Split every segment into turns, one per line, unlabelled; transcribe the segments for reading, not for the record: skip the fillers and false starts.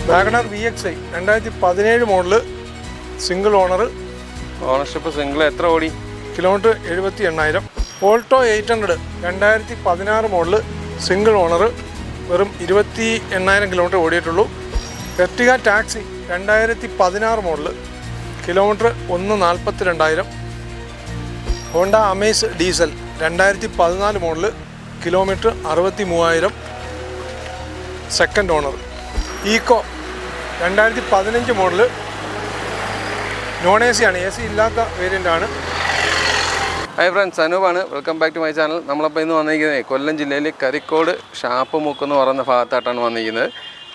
WagonR VXi 2017 model, single owner.
Ownership single. എത്ര ഓടി?
Kilometre 78,000. Alto 800 2016 model, single owner, വെറും 28,000 kilometre ഓടിയിട്ടുള്ളൂ. Ertiga taxi 2016 model, kilometre 142,000. Honda Amaze diesel 2014 model, kilometre 63,000, second owner. Eeco 2015 model, non AC ആണ്, AC ഇല്ലാത്ത variant ആണ്.
Hi friends, അനൂപാണ്. Welcome back to my channel. നമ്മളപ്പോൾ ഇന്ന് വന്നിരിക്കുന്നത് കൊല്ലം ജില്ലയിൽ കരിക്കോട് ഷാപ്പ് മുക്ക് എന്ന് പറയുന്ന ഭാഗത്തായിട്ടാണ് വന്നിരിക്കുന്നത്.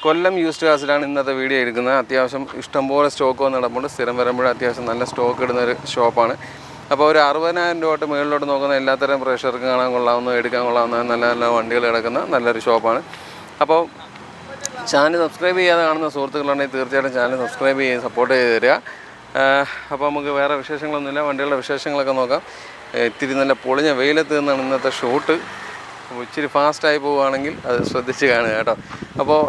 കൊല്ലം യൂസ്ഡ് കാസിലാണ് ഇന്നത്തെ വീഡിയോ എടുക്കുന്നത്. അത്യാവശ്യം ഇഷ്ടംപോലെ സ്റ്റോക്ക് വന്ന് നടപ്പുണ്ട്. സ്ഥിരം വരുമ്പോഴും അത്യാവശ്യം നല്ല സ്റ്റോക്ക് ഇടുന്നൊരു ഷോപ്പാണ്. അപ്പോൾ ഒരു 60,000 രൂപ തൊട്ട് മുകളിലോട്ട് നോക്കുന്ന എല്ലാത്തരം പ്രേക്ഷകർക്ക് കാണാൻ കൊള്ളാവുന്ന, എടുക്കാൻ കൊള്ളാവുന്ന നല്ല നല്ല വണ്ടികൾ കിടക്കുന്ന നല്ലൊരു ഷോപ്പാണ്. അപ്പോൾ ചാനൽ സബ്സ്ക്രൈബ് ചെയ്യാതെ കാണുന്ന സുഹൃത്തുക്കളുണ്ടെങ്കിൽ തീർച്ചയായിട്ടും ചാനൽ സബ്സ്ക്രൈബ് ചെയ്ത് സപ്പോർട്ട് ചെയ്ത് തരിക. അപ്പോൾ നമുക്ക് വേറെ വിശേഷങ്ങളൊന്നുമില്ല, വണ്ടികളുടെ വിശേഷങ്ങളൊക്കെ നോക്കാം. ഇത്തിരി നല്ല പൊളിഞ്ഞ വെയിലത്ത് നിന്നാണ് ഇന്നത്തെ ഷൂട്ട്. അപ്പോൾ ഇച്ചിരി ഫാസ്റ്റായി പോവുകയാണെങ്കിൽ അത് ശ്രദ്ധിച്ച് കാണുക കേട്ടോ. അപ്പോൾ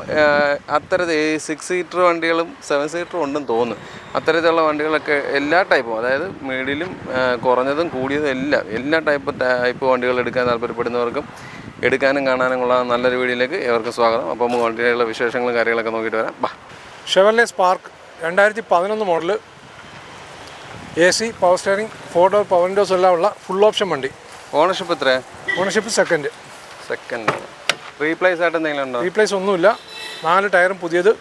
അത്തരത്തിൽ 6 സീറ്റർ വണ്ടികളും 7 സീറ്ററും ഉണ്ടെന്ന് തോന്നുന്നു. അത്തരത്തിലുള്ള വണ്ടികളൊക്കെ എല്ലാ ടൈപ്പും, അതായത് മിഡിലും കുറഞ്ഞതും കൂടിയതും എല്ലാ ടൈപ്പ് വണ്ടികൾ എടുക്കാൻ താല്പര്യപ്പെടുന്നവർക്കും എടുക്കാനും കാണാനും ഉള്ള നല്ലൊരു വീഡിയോയിലേക്ക് ഏവർക്കും സ്വാഗതം. അപ്പോൾ നമുക്ക് വണ്ടികളുടെ വിശേഷങ്ങളും കാര്യങ്ങളൊക്കെ നോക്കിയിട്ട് വരാം.
Chevrolet spark 2011 model, AC, power steering, 4 door power Windows എല്ലാം ഉള്ള ഫുൾ ഓപ്ഷൻ വണ്ടി.
ഓണർഷിപ്പ് എത്ര?
Ownership second.
റീപ്ലേസ് ആയിട്ട് എന്തെങ്കിലും ഉണ്ടോ?
റീപ്ലേസ് ഒന്നുമില്ല. 4 ടയറും പുതിയത്.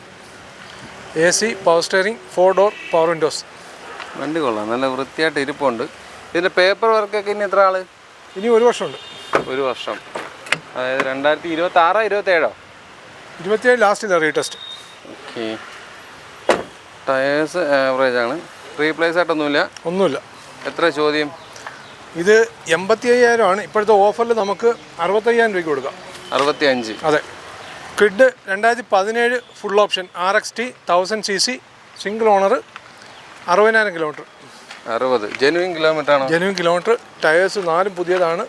AC, power steering, 4 door power Windows.
വണ്ടി കൊള്ളാം, നല്ല വൃത്തിയായിട്ട് ഇരിപ്പുണ്ട്. ഇതിൻ്റെ പേപ്പർ വർക്കൊക്കെ ഇനി എത്ര ആള്?
ഇനി 1 വർഷമുണ്ട്.
1 വർഷം, അതായത് 2026-27?
27 ലാസ്റ്റില്ല റീടെസ്റ്റ്.
ഓക്കെ. ടയേഴ്സ് ആവറേജ് ആണ്. റീപ്ലേസ് ആയിട്ടൊന്നുമില്ല. എത്ര ചോദ്യം?
ഇത് 85,000 ആണ്. ഇപ്പോഴത്തെ ഓഫറിൽ നമുക്ക് 65,000 രൂപയ്ക്ക് കൊടുക്കാം.
65?
അതെ. Kwid 2017 full option RXT 1000cc, single owner, 60,000 kilometre.
60 genuine kilometre ആണോ?
Genuine kilometre. ടയേഴ്സ് 4 പുതിയതാണ്,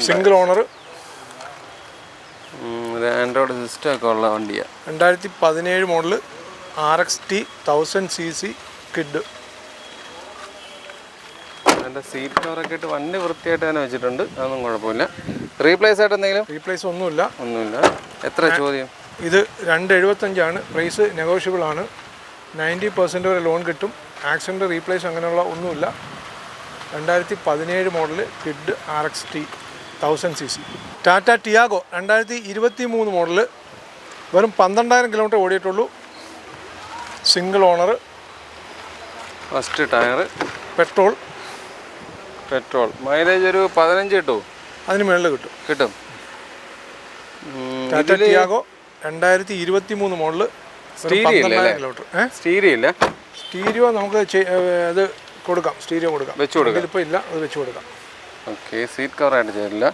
സിംഗിൾ ഓണർ.
ആൻഡ്രോയിഡ് സിസ്റ്റം ഒക്കെ ഉള്ള വണ്ടിയാണ്.
2017 മോഡല്, RXT 1000cc, കിഡ്.
അതിൻ്റെ സീറ്റ് കവറൊക്കെ ഇട്ട് വണ്ടി വൃത്തിയായിട്ട് തന്നെ വെച്ചിട്ടുണ്ട്, അതൊന്നും കുഴപ്പമില്ല. റീപ്ലേസ് ആയിട്ട് എന്തെങ്കിലും?
റീപ്ലേസ് ഒന്നുമില്ല.
എത്ര ചോദ്യം?
ഇത് 275 ആണ്. പ്രൈസ് നെഗോഷ്യബിൾ ആണ്. 90% വരെ ലോൺ കിട്ടും. ആക്സിഡൻറ്റ്, റീപ്ലേസ് അങ്ങനെയുള്ള ഒന്നുമില്ല. 2017 model, Kwid, RXT 1000cc. Tata Tiago 2023 model, വെറും 12,000 കിലോമീറ്റർ ഓടിയിട്ടുള്ളൂ, single owner.
First tyre. Petrol. Mileage ഒരു 15 കിട്ടുമോ?
അതിന് മുകളിൽ കിട്ടും. Tata Tiago 2023 model, 12,000 kilometre. Stereo നമുക്ക് അത് കൊടുക്കാം. സ്റ്റീരിയോ കൊടുക്കാം. ഇപ്പോൾ ഇല്ല, അത് വെച്ച് കൊടുക്കാം.
ഓക്കെ. സീറ്റ് കവറായിട്ട് ചേരില്ല.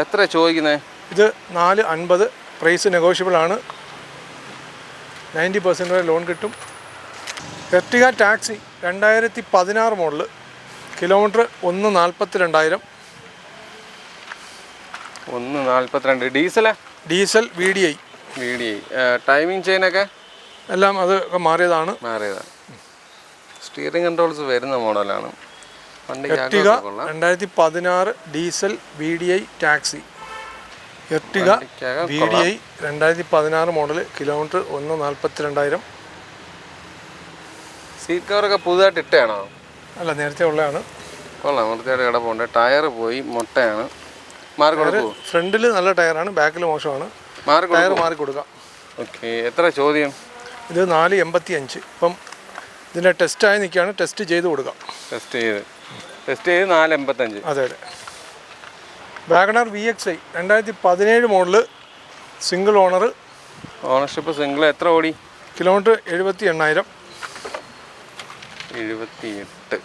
എത്ര ചോദിക്കുന്നത്?
ഇത് 450. പ്രൈസ് നെഗോഷ്യബിൾ ആണ്. 90% വരെ ലോൺ കിട്ടും. Ertiga taxi 2016 model, kilometre 142,000.
142. Diesel VDI. Timing ചെയിനൊക്കെ
എല്ലാം അത് മാറിയതാണ്.
സ്റ്റിയറിംഗ് കൺട്രോൾസ് വരുന്ന മോഡലാണ്.
Ertiga 2016 diesel VDI taxi. Ertiga VDI 2016 model, kilometre 142,000.
Seat കവറൊക്കെ പുതുതായിട്ട് ഇട്ടാണോ?
അല്ല, നേരത്തെ ഉള്ളതാണ്.
കൊള്ളാം, വൃത്തിയായിട്ട് കിടപ്പുണ്ട്. ടയർ പോയി മൊട്ടയാണ്.
ഫ്രണ്ടിൽ നല്ല ടയറാണ്, ബാക്കിൽ മോശമാണ്. ടയർ മാറി കൊടുക്കാം.
ഓക്കെ. എത്ര ചോദ്യം?
ഇത് 485. ഇപ്പം ഇതിൻ്റെ ടെസ്റ്റായി നിൽക്കുകയാണ്. ടെസ്റ്റ് ചെയ്ത് കൊടുക്കാം.
ടെസ്റ്റ് ചെയ്ത് 485.
അതെ. WagonR VXi 2017 model, single owner.
Ownership single. എത്ര ഓടി?
കിലോമീറ്റർ 78,000.
78.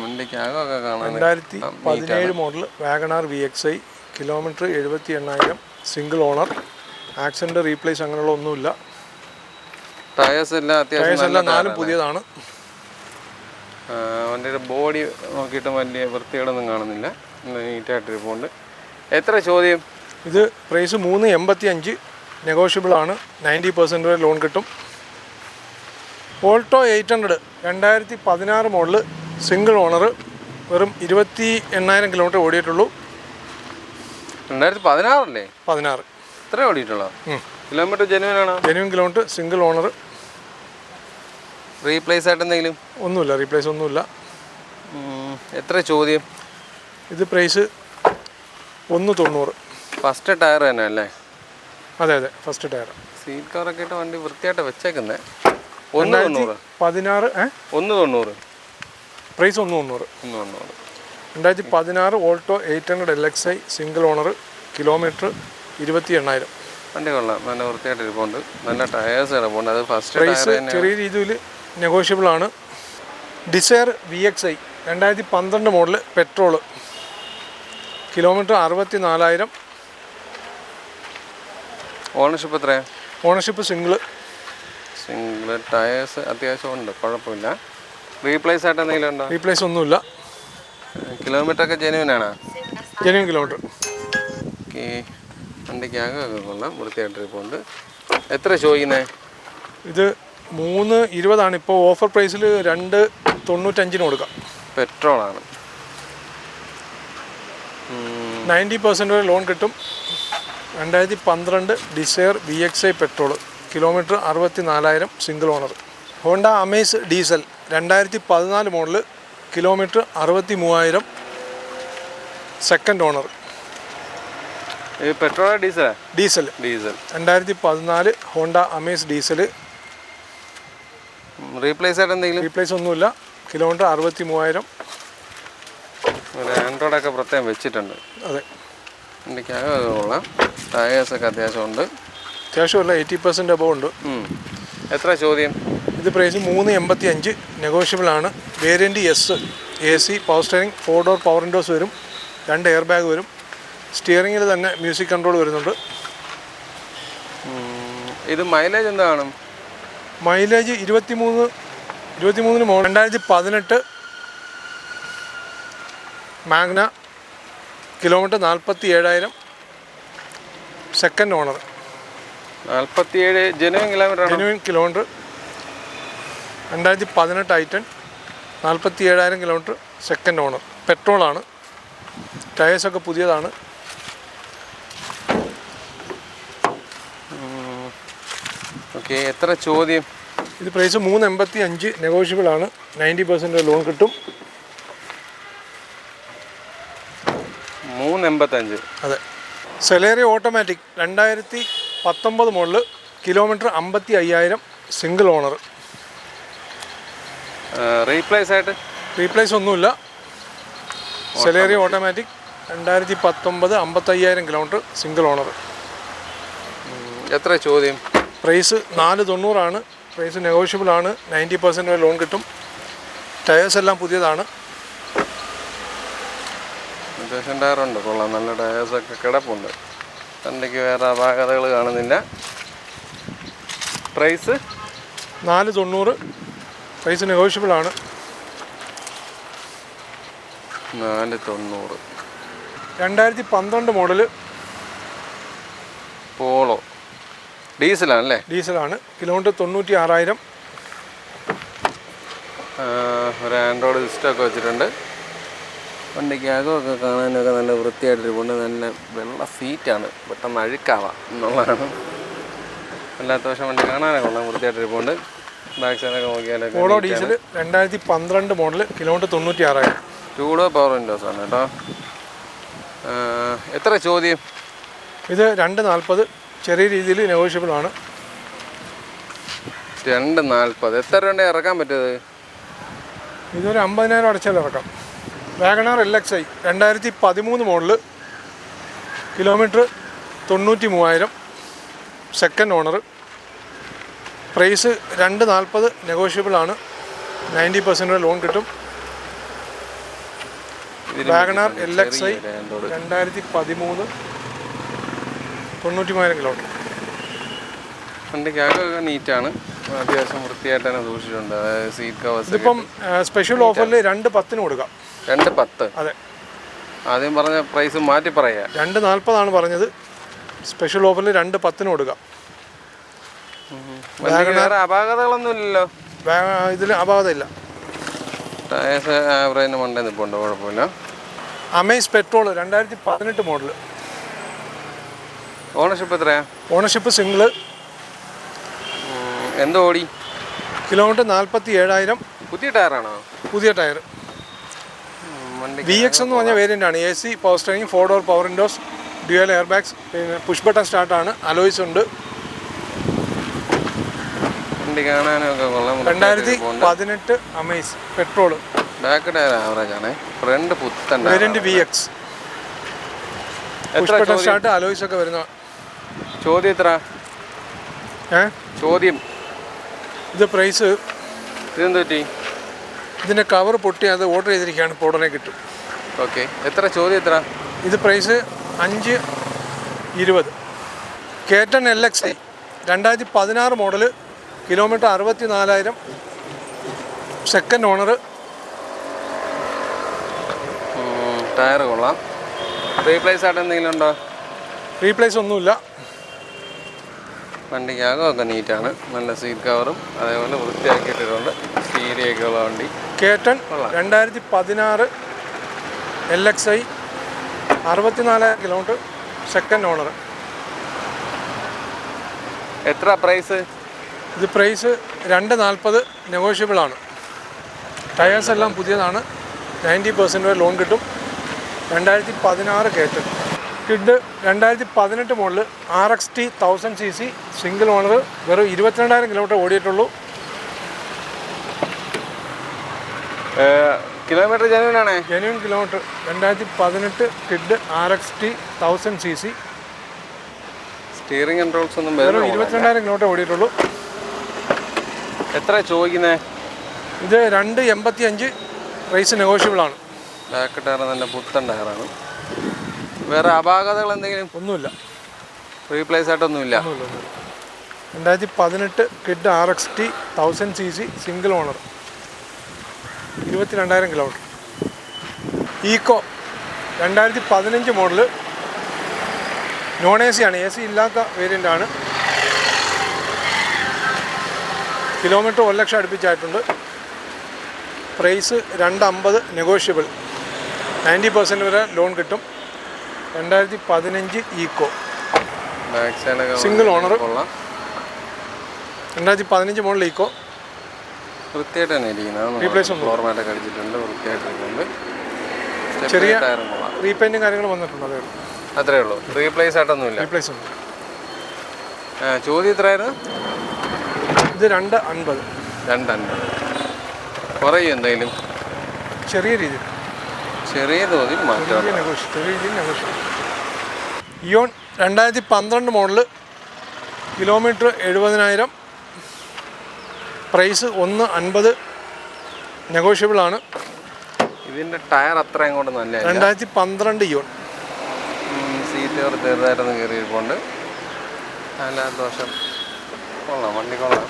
വണ്ടിക്കകമൊക്കെ കാണാൻ.
2017 model WagonR VXi, kilometre 78,000, single owner. Accident, replace അങ്ങനെയുള്ള ഒന്നുമില്ല.
ടയേഴ്സ് എല്ലാം അത്യാവശ്യം
4 പുതിയതാണ്.
വണ്ടിയുടെ ബോഡി നോക്കിയിട്ടും വലിയ വൃത്തികളൊന്നും കാണുന്നില്ല, നീറ്റായിട്ടിരിപ്പുണ്ട്. എത്ര ചോദ്യം?
ഇത് പ്രൈസ് 385. നെഗോഷ്യബിൾ ആണ്. 90% വരെ ലോൺ കിട്ടും. ഓൾട്ടോ 800 2016 മോഡൽ സിംഗിൾ ഓണർ, വെറും 28,000 കിലോമീറ്റർ ഓടിയിട്ടുള്ളൂ.
2016 അല്ലേ?
16
ഇത്ര ഓടിയിട്ടുള്ളൂ. കിലോമീറ്റർ ജെന്യുവൻ ആണോ?
Genuine kilometre, single owner.
Replace ആയിട്ട് എന്തെങ്കിലും?
ഒന്നുമില്ല, റീപ്ലേസ് ഒന്നുമില്ല.
എത്ര ചോദ്യം?
ഇത് പ്രൈസ് 190.
ഫസ്റ്റ് ടയർ തന്നെ അല്ലേ?
അതെ അതെ, ഫസ്റ്റ് ടയർ.
സീറ്റ് കവറൊക്കെ ഇട്ട് വണ്ടി വൃത്തിയായിട്ട് വെച്ചേക്കുന്നത്.
190.
190
price 190. 2016 Alto 800 LXI single owner, kilometre 28,000.
വണ്ടി കൊള്ളാം, നല്ല വൃത്തിയായിട്ട് ഇരിപ്പുണ്ട്, നല്ല ടയേഴ്സ് കിടപ്പുണ്ട്. അത് ഫസ്റ്റ്
പ്രൈസ് ചെറിയ രീതിയിൽ നെഗോഷ്യബിൾ ആണ്. Dzire VXI 2012 model petrol, kilometre 64,000.
Ownership എത്രയാണ്?
Ownership single.
ടയേഴ്സ് അത്യാവശ്യം ഉണ്ട്, കുഴപ്പമില്ല. റീപ്ലേസ് ആയിട്ട് എന്തെങ്കിലും ഉണ്ടോ?
റീപ്ലേസ് ഒന്നുമില്ല.
കിലോമീറ്റർ ഒക്കെ ജെന്യുവൻ ആണോ?
Genuine kilometre.
ഓക്കെ, വണ്ടിക്ക് ആകെ കൊള്ളാം, വൃത്തിയായിട്ട് ഇരിപ്പുണ്ട്. എത്ര ചോദിക്കുന്നത്?
ഇത് 320 ഇപ്പോൾ. ഓഫർ പ്രൈസിൽ 295 കൊടുക്കാം.
പെട്രോളാണ്.
90% വരെ ലോൺ കിട്ടും. 2012 Dzire VXI petrol, kilometre 64,000, single owner. Honda Amaze diesel 2014 model, kilometre 63,000, second owner.
Petrol diesel?
Diesel. 2014 Honda Amaze diesel.
Replace ആയിട്ട് എന്തെങ്കിലും?
റീപ്ലേസ് ഒന്നുമില്ല. കിലോമീറ്റർ 63,000.
ആൻഡ്രോയിഡൊക്കെ പ്രത്യേകം വെച്ചിട്ടുണ്ട്.
അതെ,
വണ്ടിക്ക് ആകെ കൊള്ളാം. ടയേഴ്സൊക്കെ അത്യാവശ്യം ഉണ്ട്,
അത്യാവശ്യമല്ല 80% അബവ് ഉണ്ട്.
എത്ര ചോദ്യം?
ഇത് പ്രൈസ് 385, നെഗോഷ്യബിൾ ആണ്. Variant S, AC, power steering, 4 door power Windows വരും, 2 എയർ ബാഗ് വരും. സ്റ്റിയറിങ്ങിൽ തന്നെ മ്യൂസിക് കൺട്രോൾ വരുന്നുണ്ട്.
ഇത് മൈലേജ് എന്താ കാണും?
Mileage 23 model. 2018 Magna, kilometre 47,000, second owner.
47 genuine kilometre?
Genuine kilometre. 2018 ഐറ്റൻ, 47,000 കിലോമീറ്റർ, സെക്കൻഡ് ഓണർ. പെട്രോളാണ്. ടയേഴ്സൊക്കെ പുതിയതാണ്.
ഓക്കെ, എത്ര ചോദ്യം?
ഇത് പ്രൈസ് 385, നെഗോഷ്യബിൾ ആണ്. 90% ലോൺ കിട്ടും.
385.
അതെ. Celerio automatic 2019 model, kilometre 55,000, single owner.
Replace ആയിട്ട്?
റീപ്ലേസ് ഒന്നുമില്ല. Celerio automatic 2019 55,000 kilometre, single owner.
എത്ര ചോദ്യം?
പ്രൈസ് 490 പ്രൈസ് നെഗോഷ്യബിൾ ആണ്. 90% വരെ ലോൺ കിട്ടും. ടയേഴ്സ് എല്ലാം പുതിയതാണ്.
അത്യാവശ്യം ടയറുണ്ട്, കൊള്ളാം, നല്ല ടയേഴ്സൊക്കെ കിടപ്പുണ്ട്. വണ്ടിക്ക് വേറെ അപാകതകൾ കാണുന്നില്ല. പ്രൈസ്
490, പ്രൈസ് നെഗോഷ്യബിൾ ആണ്.
490.
2012 മോഡൽ
പോളോ, ഡീസലാണല്ലേ?
ഡീസലാണ്. കിലോമീറ്റർ 96,000.
ഒരു ആൻഡ്രോയിഡ് സിസ്റ്റമൊക്കെ വെച്ചിട്ടുണ്ട്. വണ്ടിക്ക് അകമൊക്കെ കാണാനൊക്കെ നല്ല വൃത്തിയായിട്ടിരിപ്പുണ്ട്. നല്ല വെള്ള സീറ്റാണ്, പെട്ടെന്ന് അഴുക്കാവാം എന്നുള്ളതാണ്. അല്ലാത്ത പക്ഷം വണ്ടി കാണാനൊക്കെ കൊള്ളാം, വൃത്തിയായിട്ടിരിപ്പുണ്ട്. ബാക്ക് സൈഡൊക്കെ നോക്കിയാലൊക്കെ.
Polo diesel 2012 model, kilometre 96,000.
2 door power windows ആണ് കേട്ടോ. എത്ര ചോദ്യം?
ഇത് 240, ചെറിയ രീതിയിൽ നെഗോഷ്യബിൾ ആണ്.
240. എത്ര രൂപ ഇറക്കാൻ പറ്റുന്നത്?
ഇതൊരു 50,000 അടച്ചാൽ ഇറക്കാം. WagonR LXI 2013 model, kilometre 93,000, second owner. Price 240, negotiable ആണ്. 90% ലോൺ കിട്ടും. WagonR LXI 2013 93,000 kilometre.
വണ്ടിക്ക് അകമൊക്കെ നീറ്റാണ്, അത്യാവശ്യം വൃത്തിയായിട്ട് തന്നെ സൂക്ഷിച്ചിട്ടുണ്ട്. അതായത് സീറ്റ് കവേഴ്സ്.
ഇതിപ്പം സ്പെഷ്യൽ ഓഫറിൽ 210 കൊടുക്കാം.
210?
അതെ.
ആദ്യം പറഞ്ഞ പ്രൈസ് മാറ്റി പറയാം.
240 പറഞ്ഞത്. സ്പെഷ്യൽ ഓഫറിൽ 210 കൊടുക്കാം.
വേറെ അപാകതകളൊന്നും ഇല്ലല്ലോ?
ഇതിൽ അപാകതയില്ല.
ടയേഴ്സ് ആവറേജിന് മണ്ടേ നിൽപ്പുണ്ട്, കുഴപ്പമില്ല.
Amaze petrol 2018 model.
ഓണർഷിപ്പ് എത്രയാ?
Ownership single.
എന്തോ ഓടി?
കിലോമീറ്റർ 47,000.
പുതിയ ടയറാണോ?
പുതിയ ടയർ. VX എന്ന് പറഞ്ഞ വേരിയൻ്റ് ആണ്. AC power steering, 4 door power windows, dual airbags, പിന്നെ പുഷ് ബട്ടൺ സ്റ്റാർട്ടാണ്. അലോയ്സ് ഉണ്ട്.
വണ്ടി കാണാനൊക്കെ കൊള്ളാം.
2018 Amaze petrol.
Back tyre average ആണ്. ഫ്രണ്ട് പുത്തൻ
variant VX. Push button start, alloys ഒക്കെ വരുന്ന.
ചോദ്യം എത്ര? ചോദ്യം
ഇത് പ്രൈസ്
ഇതെന്ത് പറ്റി?
ഇതിൻ്റെ കവർ പൊട്ടി, അത് ഓർഡർ ചെയ്തിരിക്കുകയാണ്. ഇപ്പോൾ ഉടനെ കിട്ടും.
ഓക്കെ. എത്ര? ചോദ്യം എത്ര?
ഇത് പ്രൈസ് 5,20. കേറ്റൺ LXi 2016 model. Kilometre 64,000. Second owner.
Tyre കൊള്ളാം. റീപ്ലേസ് ആയിട്ട് എന്തെങ്കിലും ഉണ്ടോ?
റീപ്ലേസ് ഒന്നുമില്ല.
വണ്ടിക്കകമൊക്കെ നീറ്റാണ്. നല്ല സീറ്റ് കവറും അതേപോലെ വൃത്തിയാക്കിയിട്ടുണ്ട്. സ്റ്റീരിയൊക്കെ ഉള്ള വണ്ടി.
കേറ്റൺ 2016 LXi 64,000 കിലോമീറ്റർ. Second owner.
എത്ര പ്രൈസ്?
ഇത് പ്രൈസ് 2,40. നെഗോഷ്യബിൾ ആണ്. ടയേഴ്സ് എല്ലാം പുതിയതാണ്. 90% വരെ ലോൺ കിട്ടും. 2016 കേറ്റൺ. Kwid 2018 model. RXT 1000cc single owner. വെറും 22,000 കിലോമീറ്റർ ഓടിയിട്ടുള്ളൂ.
കിലോമീറ്റർ ജെന്യൂനാണേ?
Genuine kilometre. 2018 Kwid RXT 1000cc.
Steering controls ഒന്നും
വെറും 22,000 കിലോമീറ്റർ ഓടിയിട്ടുള്ളൂ.
എത്ര ചോദിക്കുന്നത്?
ഇത് 2,85. പ്രൈസ് നെഗോഷ്യബിൾ ആണ്.
ബാക്ക് ടയർ നല്ല പുത്തൻ ടയറാണ്. വേറെ അപാകതകൾ എന്തെങ്കിലും?
ഒന്നുമില്ല.
Replace ആയിട്ടൊന്നുമില്ല.
2018 Kwid RXT 1000cc single owner. 22,000 kilometre. Eeco 2015 model. Non AC ആണ്. AC ഇല്ലാത്ത വേരിയൻ്റ് ആണ്. കിലോമീറ്റർ 1 ലക്ഷം അടുപ്പിച്ചായിട്ടുണ്ട്. പ്രൈസ് 2,50. നെഗോഷ്യബിൾ. 90% വരെ ലോൺ കിട്ടും. 2015 Eeco single owner. 2015 model Eeco.
വൃത്തിയായിട്ട് തന്നെ ഇരിക്കുന്നത്.
റീപ്ലേസ് ഒന്നും
ഫോർമാറ്റൊക്കെ അടിച്ചിട്ടുണ്ട്. വൃത്തിയായിട്ടിരിക്കുന്നുണ്ട്.
ചെറിയ റീപെയിൻറ്റും കാര്യങ്ങൾ വന്നിട്ടുണ്ട്. അതേ ഉള്ളൂ.
അത്രേ ഉള്ളൂ. റീപ്ലേസ് ആയിട്ടൊന്നുമില്ല.
റീപ്ലേസ് ഒന്നും.
ചോദ്യം എത്രയായിരുന്നു?
ഇത് 2,50.
2,50. കുറയും എന്തെങ്കിലും?
ചെറിയ രീതിയിൽ.
ചെറിയ തോതിൽ മാറ്റം.
Eon 2012 model. Kilometre 70,000. Price 1,50. Negotiable ആണ്.
ഇതിൻ്റെ ടയർ അത്ര അങ്ങോട്ട് നല്ല
2012 ഇയോൺ.
സീറ്റ് ചെറുതായിട്ടൊന്ന് കയറിയിരിപ്പുണ്ട്. അല്ലാത്ത ദോഷം കൊള്ളാം. വണ്ടി കൊള്ളാം.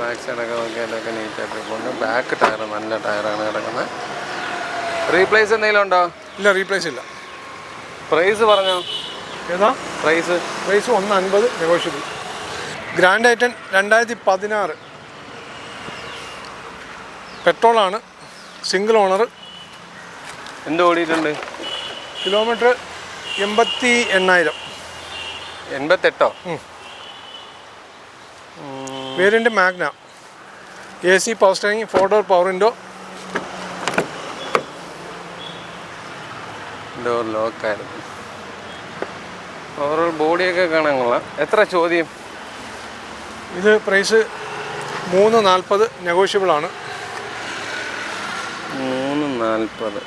ബാക്ക് സൈഡൊക്കെ നോക്കിയാലൊക്കെ നീറ്റായിട്ടിരിപ്പുണ്ട്. ബാക്ക് ടയർ നല്ല ടയറാണ് കിടക്കുന്നത്. റീപ്ലേസ് എന്തെങ്കിലും ഉണ്ടോ?
ഇല്ല, റീപ്ലേസ് ഇല്ല.
പ്രൈസ് പറഞ്ഞോ?
ഏതാ
പ്രൈസ്?
1,50. നെഗോഷ്യബിൾ. ഗ്രാൻഡ് ഐറ്റൻ 2016 പെട്രോളാണ്. Single owner.
എന്ത് ഓടിയിട്ടുണ്ട്?
Kilometre 88,000.
88.
Variant Magna. AC power steering, 4 door power window.
Door ലോക്കായിരുന്നു. ഓവറോൾ ബോഡിയൊക്കെ കാണാൻ കൊള്ളാം. എത്ര ചോദ്യം?
ഇത് പ്രൈസ് 3,40. നെഗോഷ്യബിൾ ആണ്.
3,40.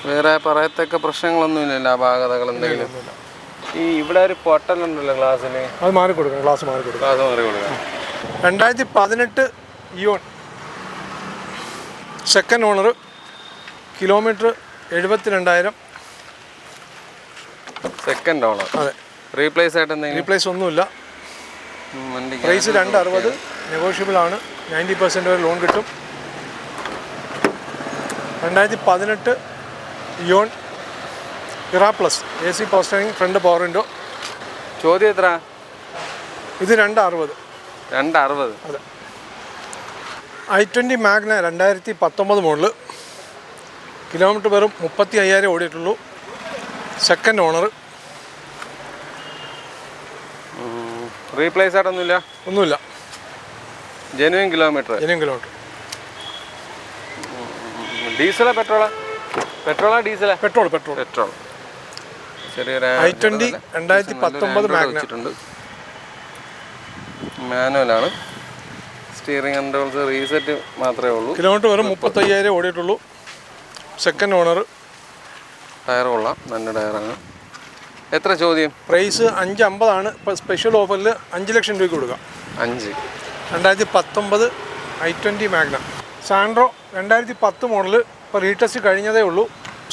വേറെ പറയത്തക്ക പ്രശ്നങ്ങളൊന്നുമില്ലല്ലോ? അപാകതകൾ എന്തെങ്കിലും? ഈ ഇവിടെ ഒരു പൊട്ടലുണ്ടല്ലോ ഗ്ലാസ്സിൽ.
അത് മാറിക്കൊടുക്കണം. ഗ്ലാസ് മാറിക്കൊടുക്കണം.
ഗ്ലാസ് മാറിക്കൊടുക്കണം.
2018 Eon second owner. Kilometre 72,000.
Second owner.
അതെ.
റീപ്ലേസ് ആയിട്ട് എന്തെങ്കിലും?
റീപ്ലേസ് ഒന്നുമില്ല. പ്രൈസ് 2,60. നെഗോഷ്യബിൾ ആണ്. 90% വരെ ലോൺ കിട്ടും. 2018 Eon Era plus. AC power steering, front power window.
ചോദ്യം എത്ര?
ഇത് 260.
260.
അതെ. i20 Magna 2019 model. കിലോമീറ്റർ വെറും 35,000 ഓടിയിട്ടുള്ളൂ. Second owner.
റീപ്ലേസ് ആയിട്ടൊന്നുമില്ല?
ഒന്നുമില്ല.
Genuine kilometre. ഡീസലാ പെട്രോളാ? ഡീസലാ?
പെട്രോൾ.
ചെറിയൊരു
i20 2019 മാഗ്ന.
മാനുവലാണ്. സ്റ്റിയറിംഗ് കൺട്രോൾസ് റീസെറ്റ് മാത്രമേ ഉള്ളൂ.
കിലോമീറ്റർ വെറും 35,000 ഓടിയിട്ടുള്ളൂ. Second owner.
ടയർ കൊള്ളാം, നല്ല ടയറാണ്. എത്ര ചോദ്യം?
പ്രൈസ് 550 ഇപ്പോൾ സ്പെഷ്യൽ ഓഫറിൽ 5 ലക്ഷം രൂപയ്ക്ക് കൊടുക്കാം.
5.
2019 i20 മാഗ്ന. Santro 2010 model. ഇപ്പോൾ റീടെസ്റ്റ് കഴിഞ്ഞതേ ഉള്ളൂ.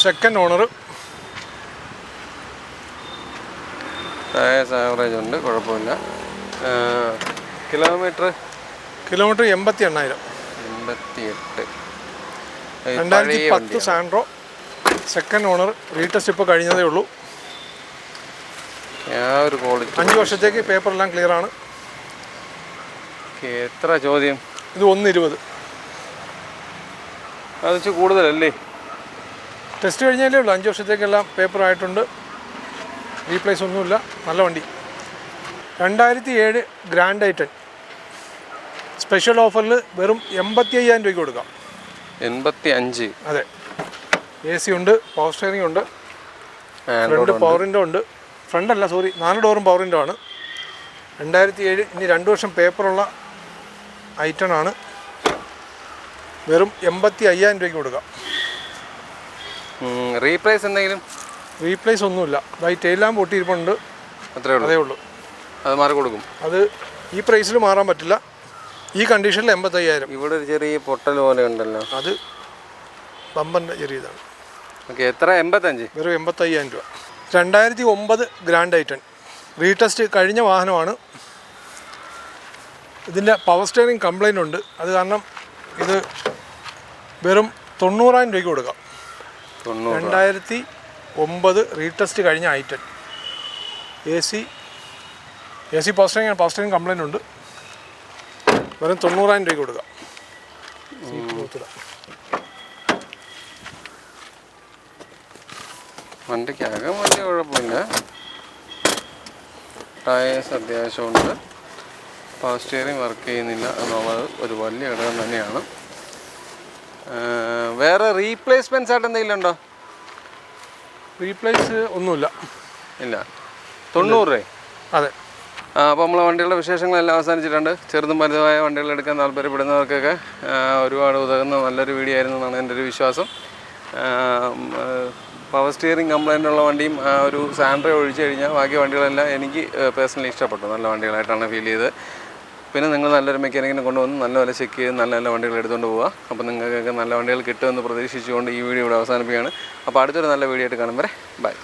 Second owner.
ടയേഴ്സ് ആവറേജ് ഉണ്ട്, കുഴപ്പമില്ല. Kilometre
88,000.
88.
2010 Santro. Second owner. Retest ഇപ്പോൾ കഴിഞ്ഞതേ ഉള്ളൂ.
ഒരു ക്വാളിറ്റി.
5 വർഷത്തേക്ക് പേപ്പറെല്ലാം ക്ലിയർ ആണ്.
എത്ര ചോദ്യം?
ഇത് 120.
അത് വെച്ച് കൂടുതലല്ലേ?
ടെസ്റ്റ് കഴിഞ്ഞാലേ ഉള്ളൂ. 5 വർഷത്തേക്കെല്ലാം പേപ്പർ ആയിട്ടുണ്ട്. റീപ്ലേസ് ഒന്നുമില്ല. നല്ല വണ്ടി. 2007 ഗ്രാൻഡ് i10 സ്പെഷ്യൽ ഓഫറിൽ വെറും 85,000 രൂപയ്ക്ക് കൊടുക്കാം.
85.
അതെ. AC ഉണ്ട്, പവർ സ്റ്റിയറിംഗ് ഉണ്ട്, ഫ്രണ്ട് പവർ വിൻഡോ ഉണ്ട്. ഫ്രണ്ടല്ല, സോറി, 4 ഡോറും പവർ വിൻഡോ ആണ്. 2007. ഇനി 2 വർഷം പേപ്പറുള്ള i10 ആണ്. വെറും 85,000 രൂപയ്ക്ക് കൊടുക്കാം.
റീപ്ലേസ് എന്തെങ്കിലും?
റീപ്ലേസ് ഒന്നുമില്ല. ടെയിലാം പൊട്ടിയിരിപ്പുണ്ട്, അതേ ഉള്ളൂ.
അത് മാറി കൊടുക്കും.
അത് ഈ പ്രൈസിൽ മാറാൻ പറ്റില്ല. ഈ കണ്ടീഷനിൽ 85,000.
ഇവിടെ ഒരു ചെറിയ പൊട്ടൽ പോലെ ഉണ്ടല്ലോ,
അത് ബമ്പറിൻ്റെ ചെറിയതാണ്.
ഓക്കെ. എത്ര? 85.
വെറും 85,000 രൂപ. 2009 ഗ്രാൻഡ് i10 റീടെസ്റ്റ് കഴിഞ്ഞ വാഹനമാണ്. ഇതിൻ്റെ പവർ സ്റ്റിയറിംഗ് കംപ്ലൈൻ്റ് ഉണ്ട്. അത് കാരണം ഇത് വെറും 90,000 രൂപയ്ക്ക് കൊടുക്കാം. 2009 റീടെസ്റ്റ് കഴിഞ്ഞ i10. AC power steering complaint ഉണ്ട്. വെറും 90,000 രൂപയ്ക്ക് കൊടുക്കാം.
വണ്ടിക്കകം വലിയ കുഴപ്പമില്ല. ടയേഴ്സ് അത്യാവശ്യമുണ്ട്. പവർ സ്റ്റിയറിംഗ് വർക്ക് ചെയ്യുന്നില്ല എന്നുള്ളത് ഒരു വലിയ ഘടകം തന്നെയാണ്. വേറെ റീപ്ലേസ്മെൻറ്റ്സ് ആയിട്ട് എന്തെങ്കിലും ഉണ്ടോ?
റീപ്ലേസ് ഒന്നുമില്ല.
ഇല്ല. 90 രൂപ.
അതെ.
അപ്പോൾ നമ്മളെ വണ്ടികളുടെ വിശേഷങ്ങളെല്ലാം അവസാനിച്ചിട്ടുണ്ട്. ചെറുതും വലുതുമായ വണ്ടികൾ എടുക്കാൻ താല്പര്യപ്പെടുന്നവർക്കൊക്കെ ഒരുപാട് ഉതകുന്ന നല്ലൊരു വീഡിയോ ആയിരുന്നു എന്നാണ് എൻ്റെ ഒരു വിശ്വാസം. പവർ സ്റ്റിയറിംഗ് കംപ്ലൈൻ്റ് ഉള്ള വണ്ടിയും ഒരു സാൻഡ്രോ ഒഴിച്ചു കഴിഞ്ഞാൽ ബാക്കി വണ്ടികളെല്ലാം എനിക്ക് പേഴ്സണലി ഇഷ്ടപ്പെട്ടു. നല്ല വണ്ടികളായിട്ടാണ് ഫീൽ ചെയ്തത്. പിന്നെ നിങ്ങൾ നല്ലൊരു മെക്കാനിക്കിനെ കൊണ്ടുവന്ന് നല്ല വില ചെക്ക് ചെയ്ത് നല്ല നല്ല വണ്ടികൾ എടുത്തുകൊണ്ട് പോവുക. അപ്പോൾ നിങ്ങൾക്കൊക്കെ നല്ല വണ്ടികൾ കിട്ടുമെന്ന് പ്രതീക്ഷിച്ചുകൊണ്ട് ഈ വീഡിയോ ഇവിടെ അവസാനിപ്പിക്കുകയാണ്. അപ്പോൾ അടുത്തൊരു നല്ല വീഡിയോ ആയിട്ട് കാണും വരെ ബൈ.